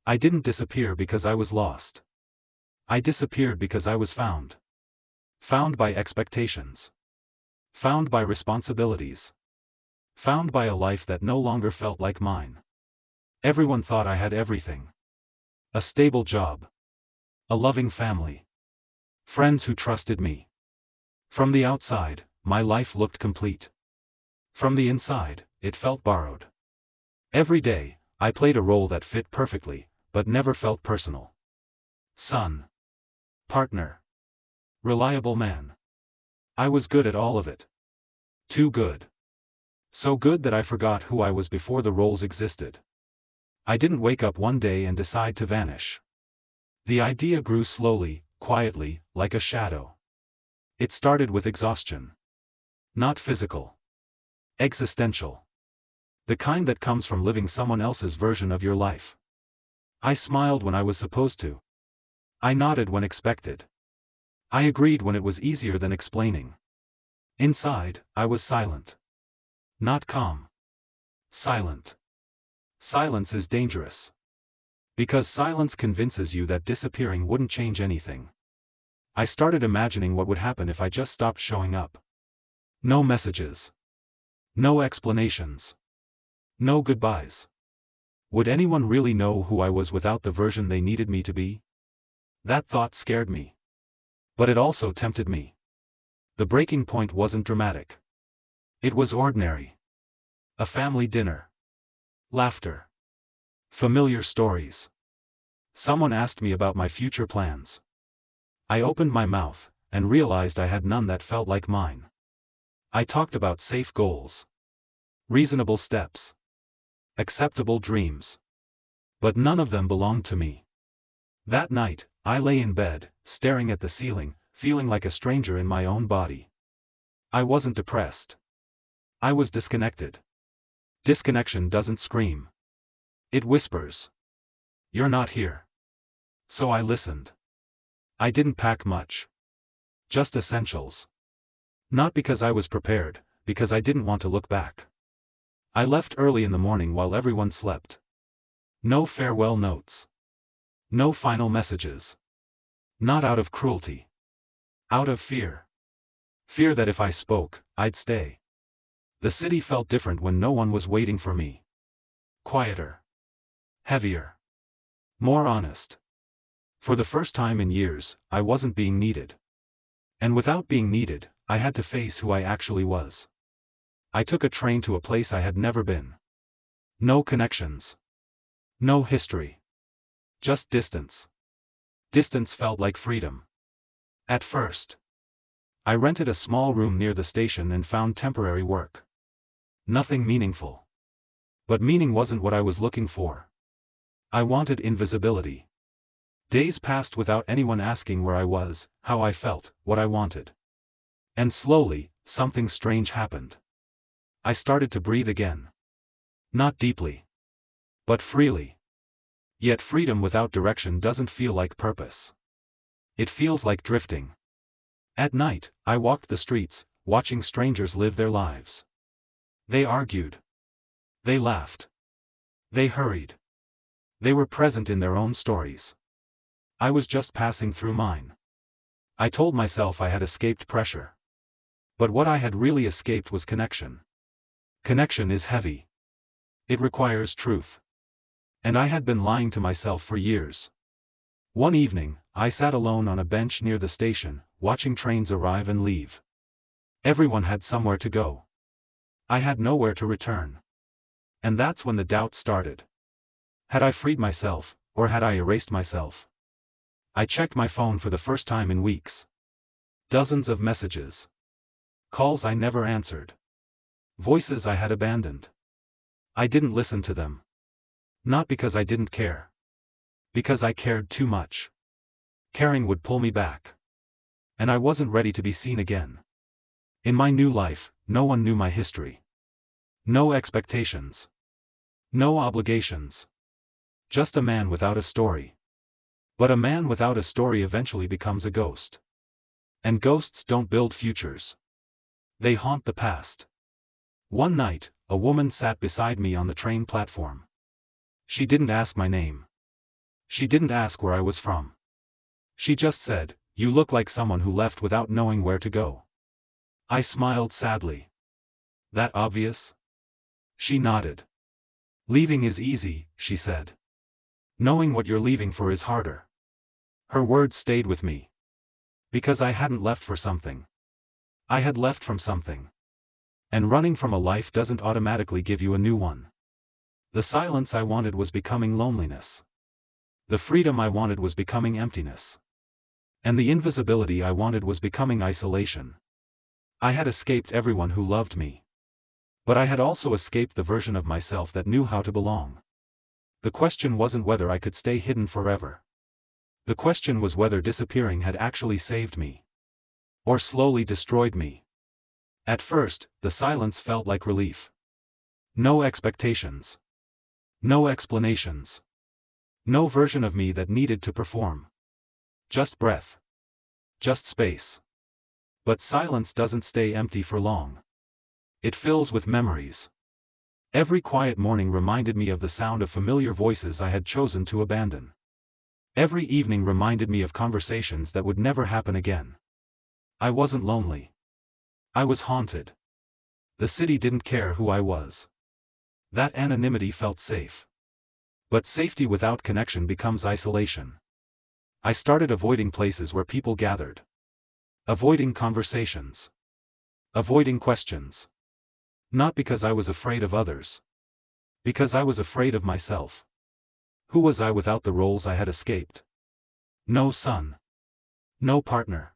I didn't disappear because I was lost. I disappeared because I was found. Found by expectations. Found by responsibilities. Found by a life that no longer felt like mine. Everyone thought I had everything. A stable job. A loving family. Friends who trusted me. From the outside, my life looked complete. From the inside, it felt borrowed. Every day, I played a role that fit perfectly, but never felt personal. Son. Partner. Reliable man. I was good at all of it. Too good. So good that I forgot who I was before the roles existed. I didn't wake up one day and decide to vanish. The idea grew slowly, quietly, like a shadow. It started with exhaustion. Not physical. Existential. The kind that comes from living someone else's version of your life. I smiled when I was supposed to. I nodded when expected. I agreed when it was easier than explaining. Inside, I was silent. Not calm. Silent. Silence is dangerous. Because silence convinces you that disappearing wouldn't change anything. I started imagining what would happen if I just stopped showing up. No messages. No explanations. No goodbyes. Would anyone really know who I was without the version they needed me to be? That thought scared me. But it also tempted me. The breaking point wasn't dramatic. It was ordinary. A family dinner. Laughter. Familiar stories. Someone asked me about my future plans. I opened my mouth, and realized I had none that felt like mine. I talked about safe goals. Reasonable steps. Acceptable dreams. But none of them belonged to me. That night, I lay in bed, staring at the ceiling, feeling like a stranger in my own body. I wasn't depressed. I was disconnected. Disconnection doesn't scream. It whispers. You're not here. So I listened. I didn't pack much. Just essentials. Not because I was prepared, because I didn't want to look back. I left early in the morning while everyone slept. No farewell notes. No final messages. Not out of cruelty. Out of fear. Fear that if I spoke, I'd stay. The city felt different when no one was waiting for me. Quieter. Heavier. More honest. For the first time in years, I wasn't being needed. And without being needed, I had to face who I actually was. I took a train to a place I had never been. No connections. No history. Just distance. Distance felt like freedom. At first. I rented a small room near the station and found temporary work. Nothing meaningful. But meaning wasn't what I was looking for. I wanted invisibility. Days passed without anyone asking where I was, how I felt, what I wanted. And slowly, something strange happened. I started to breathe again. Not deeply. But freely. Yet freedom without direction doesn't feel like purpose. It feels like drifting. At night, I walked the streets, watching strangers live their lives. They argued. They laughed. They hurried. They were present in their own stories. I was just passing through mine. I told myself I had escaped pressure. But what I had really escaped was connection. Connection is heavy. It requires truth. And I had been lying to myself for years. One evening, I sat alone on a bench near the station, watching trains arrive and leave. Everyone had somewhere to go. I had nowhere to return. And that's when the doubt started. Had I freed myself, or had I erased myself? I checked my phone for the first time in weeks. Dozens of messages. Calls I never answered. Voices I had abandoned. I didn't listen to them. Not because I didn't care. Because I cared too much. Caring would pull me back. And I wasn't ready to be seen again. In my new life, no one knew my history. No expectations. No obligations. Just a man without a story. But a man without a story eventually becomes a ghost. And ghosts don't build futures. They haunt the past. One night, a woman sat beside me on the train platform. She didn't ask my name. She didn't ask where I was from. She just said, "You look like someone who left without knowing where to go." I smiled sadly. "That obvious?" She nodded. "Leaving is easy," she said. "Knowing what you're leaving for is harder." Her words stayed with me. Because I hadn't left for something. I had left from something. And running from a life doesn't automatically give you a new one. The silence I wanted was becoming loneliness. The freedom I wanted was becoming emptiness. And the invisibility I wanted was becoming isolation. I had escaped everyone who loved me. But I had also escaped the version of myself that knew how to belong. The question wasn't whether I could stay hidden forever. The question was whether disappearing had actually saved me. Or slowly destroyed me. At first, the silence felt like relief. No expectations. No explanations. No version of me that needed to perform. Just breath. Just space. But silence doesn't stay empty for long. It fills with memories. Every quiet morning reminded me of the sound of familiar voices I had chosen to abandon. Every evening reminded me of conversations that would never happen again. I wasn't lonely. I was haunted. The city didn't care who I was. That anonymity felt safe. But safety without connection becomes isolation. I started avoiding places where people gathered. Avoiding conversations. Avoiding questions. Not because I was afraid of others. Because I was afraid of myself. Who was I without the roles I had escaped? No son. No partner.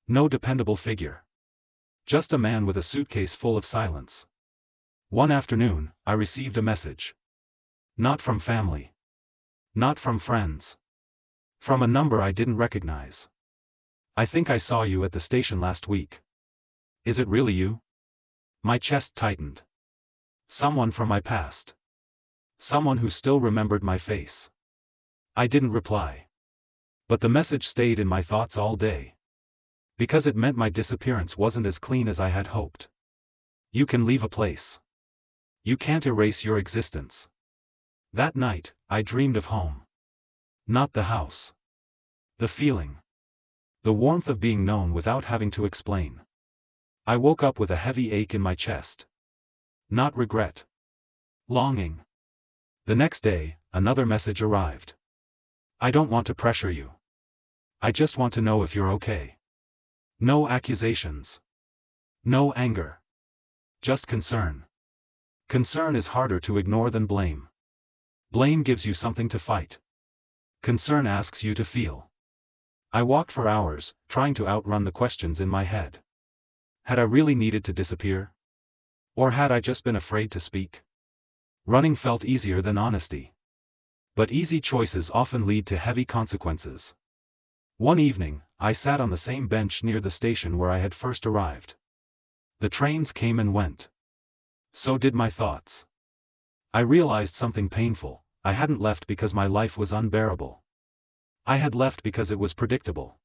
No dependable figure. Just a man with a suitcase full of silence. One afternoon, I received a message. Not from family. Not from friends. From a number I didn't recognize. "I think I saw you at the station last week. Is it really you?" My chest tightened. Someone from my past. Someone who still remembered my face. I didn't reply. But the message stayed in my thoughts all day. Because it meant my disappearance wasn't as clean as I had hoped. You can leave a place. You can't erase your existence. That night, I dreamed of home. Not the house. The feeling. The warmth of being known without having to explain. I woke up with a heavy ache in my chest. Not regret. Longing. The next day, another message arrived. "I don't want to pressure you. I just want to know if you're okay." No accusations. No anger. Just concern. Concern is harder to ignore than blame. Blame gives you something to fight. Concern asks you to feel. I walked for hours, trying to outrun the questions in my head. Had I really needed to disappear? Or had I just been afraid to speak? Running felt easier than honesty. But easy choices often lead to heavy consequences. One evening, I sat on the same bench near the station where I had first arrived. The trains came and went. So did my thoughts. I realized something painful. I hadn't left because my life was unbearable. I had left because it was predictable.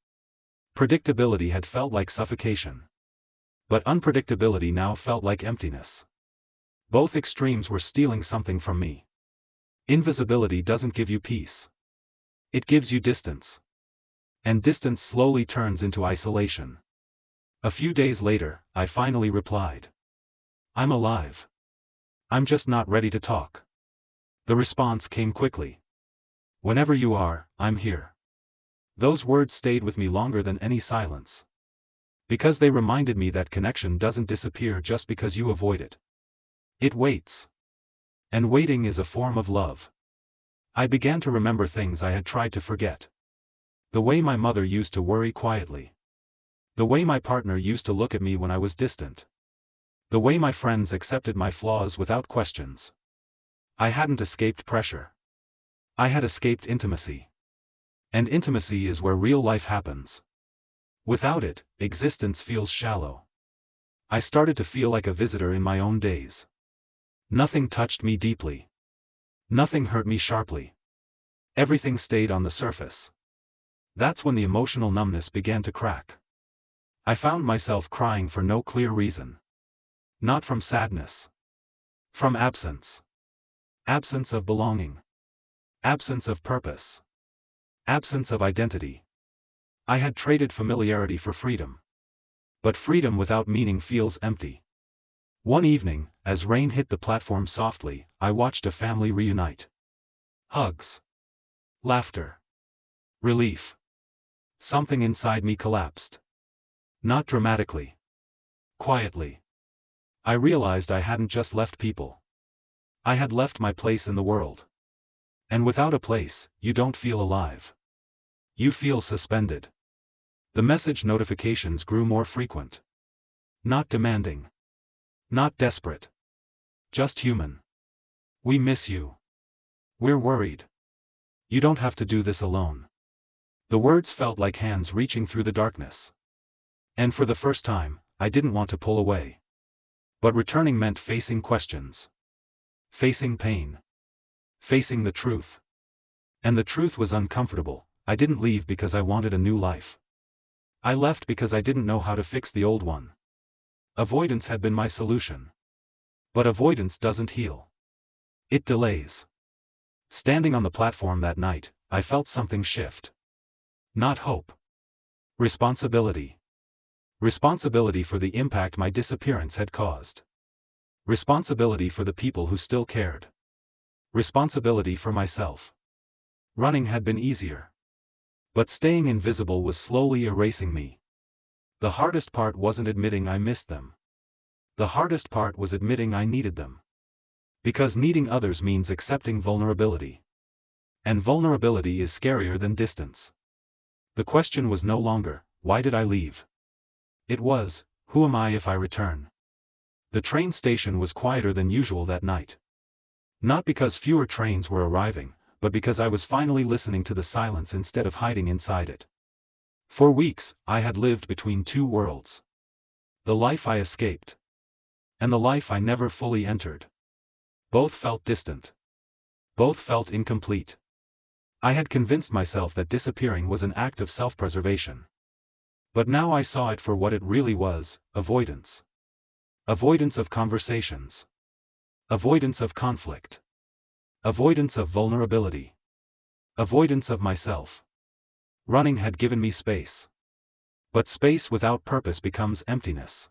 Predictability had felt like suffocation. But unpredictability now felt like emptiness. Both extremes were stealing something from me. Invisibility doesn't give you peace. It gives you distance. And distance slowly turns into isolation. A few days later, I finally replied. "I'm alive. I'm just not ready to talk." The response came quickly. "Whenever you are, I'm here." Those words stayed with me longer than any silence. Because they reminded me that connection doesn't disappear just because you avoid it. It waits. And waiting is a form of love. I began to remember things I had tried to forget. The way my mother used to worry quietly. The way my partner used to look at me when I was distant. The way my friends accepted my flaws without questions. I hadn't escaped pressure. I had escaped intimacy. And intimacy is where real life happens. Without it, existence feels shallow. I started to feel like a visitor in my own days. Nothing touched me deeply. Nothing hurt me sharply. Everything stayed on the surface. That's when the emotional numbness began to crack. I found myself crying for no clear reason. Not from sadness. From absence. Absence of belonging. Absence of purpose. Absence of identity. I had traded familiarity for freedom. But freedom without meaning feels empty. One evening, as rain hit the platform softly, I watched a family reunite. Hugs. Laughter. Relief. Something inside me collapsed. Not dramatically. Quietly. I realized I hadn't just left people. I had left my place in the world. And without a place, you don't feel alive. You feel suspended. The message notifications grew more frequent. Not demanding. Not desperate. Just human. We miss you. We're worried. You don't have to do this alone. The words felt like hands reaching through the darkness. And for the first time, I didn't want to pull away. But returning meant facing questions. Facing pain. Facing the truth. And the truth was uncomfortable. I didn't leave because I wanted a new life. I left because I didn't know how to fix the old one. Avoidance had been my solution. But avoidance doesn't heal. It delays. Standing on the platform that night, I felt something shift. Not hope. Responsibility. Responsibility for the impact my disappearance had caused. Responsibility for the people who still cared. Responsibility for myself. Running had been easier. But staying invisible was slowly erasing me. The hardest part wasn't admitting I missed them. The hardest part was admitting I needed them. Because needing others means accepting vulnerability. And vulnerability is scarier than distance. The question was no longer, why did I leave? It was, who am I if I return? The train station was quieter than usual that night. Not because fewer trains were arriving, but because I was finally listening to the silence instead of hiding inside it. For weeks, I had lived between two worlds. The life I escaped. And the life I never fully entered. Both felt distant. Both felt incomplete. I had convinced myself that disappearing was an act of self-preservation. But now I saw it for what it really was, avoidance. Avoidance of conversations. Avoidance of conflict. Avoidance of vulnerability. Avoidance of myself. Running had given me space. But space without purpose becomes emptiness.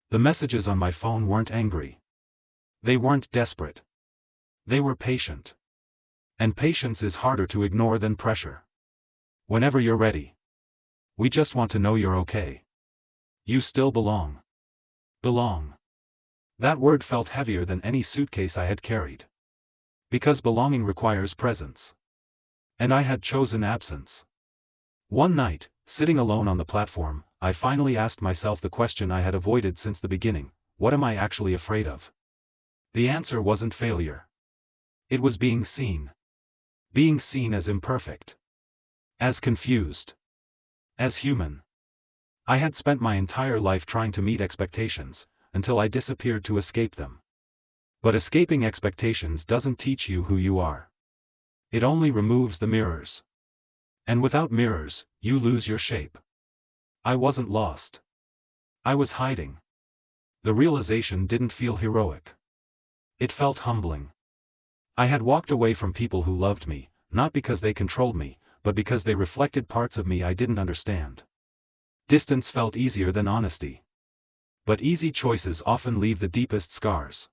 The messages on my phone weren't angry. They weren't desperate. They were patient. And patience is harder to ignore than pressure. Whenever you're ready. We just want to know you're okay. You still belong. Belong. That word felt heavier than any suitcase I had carried. Because belonging requires presence. And I had chosen absence. One night, sitting alone on the platform, I finally asked myself the question I had avoided since the beginning: what am I actually afraid of? The answer wasn't failure. It was being seen. Being seen as imperfect. As confused. As human. I had spent my entire life trying to meet expectations, until I disappeared to escape them. But escaping expectations doesn't teach you who you are. It only removes the mirrors. And without mirrors, you lose your shape. I wasn't lost. I was hiding. The realization didn't feel heroic. It felt humbling. I had walked away from people who loved me, not because they controlled me, but because they reflected parts of me I didn't understand. Distance felt easier than honesty. But easy choices often leave the deepest scars.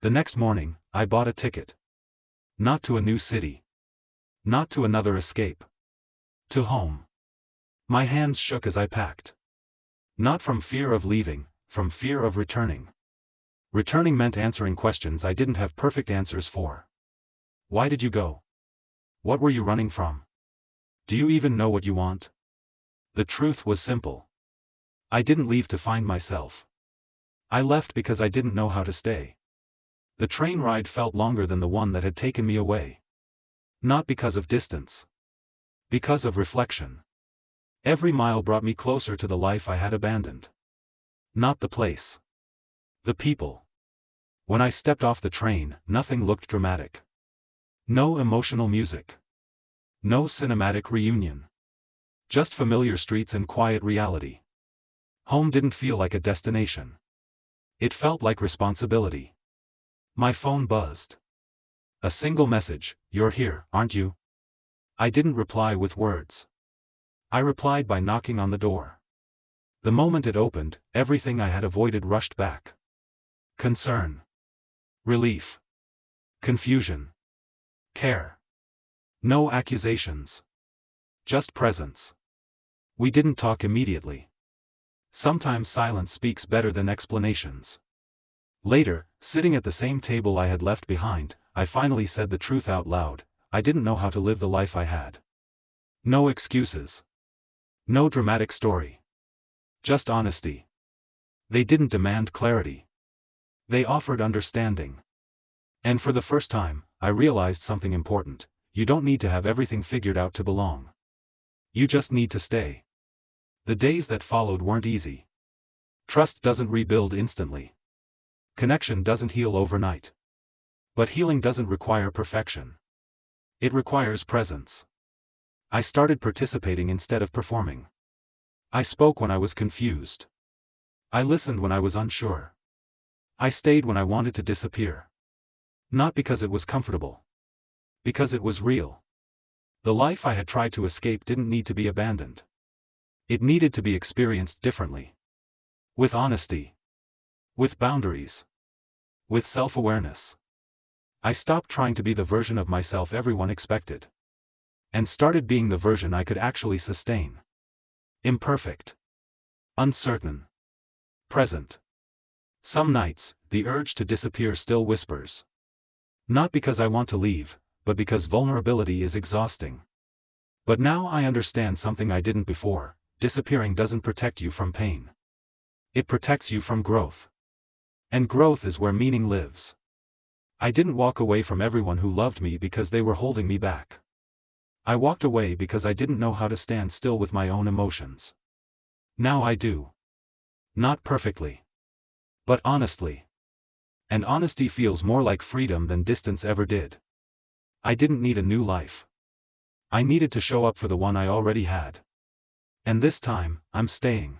The next morning, I bought a ticket. Not to a new city. Not to another escape. To home. My hands shook as I packed. Not from fear of leaving, from fear of returning. Returning meant answering questions I didn't have perfect answers for. Why did you go? What were you running from? Do you even know what you want? The truth was simple. I didn't leave to find myself. I left because I didn't know how to stay. The train ride felt longer than the one that had taken me away. Not because of distance. Because of reflection. Every mile brought me closer to the life I had abandoned. Not the place. The people. When I stepped off the train, nothing looked dramatic. No emotional music. No cinematic reunion. Just familiar streets and quiet reality. Home didn't feel like a destination. It felt like responsibility. My phone buzzed. A single message, "You're here, aren't you?" I didn't reply with words. I replied by knocking on the door. The moment it opened, everything I had avoided rushed back. Concern. Relief. Confusion. Care. No accusations. Just presence. We didn't talk immediately. Sometimes silence speaks better than explanations. Later, sitting at the same table I had left behind, I finally said the truth out loud. I didn't know how to live the life I had. No excuses. No dramatic story. Just honesty. They didn't demand clarity. They offered understanding. And for the first time, I realized something important. You don't need to have everything figured out to belong. You just need to stay. The days that followed weren't easy. Trust doesn't rebuild instantly. Connection doesn't heal overnight. But healing doesn't require perfection. It requires presence. I started participating instead of performing. I spoke when I was confused. I listened when I was unsure. I stayed when I wanted to disappear. Not because it was comfortable. Because it was real. The life I had tried to escape didn't need to be abandoned. It needed to be experienced differently. With honesty. With boundaries. With self-awareness. I stopped trying to be the version of myself everyone expected. And started being the version I could actually sustain. Imperfect. Uncertain. Present. Some nights, the urge to disappear still whispers. Not because I want to leave, but because vulnerability is exhausting. But now I understand something I didn't before. Disappearing doesn't protect you from pain. It protects you from growth. And growth is where meaning lives. I didn't walk away from everyone who loved me because they were holding me back. I walked away because I didn't know how to stand still with my own emotions. Now I do. Not perfectly. But honestly. And honesty feels more like freedom than distance ever did. I didn't need a new life. I needed to show up for the one I already had. And this time, I'm staying.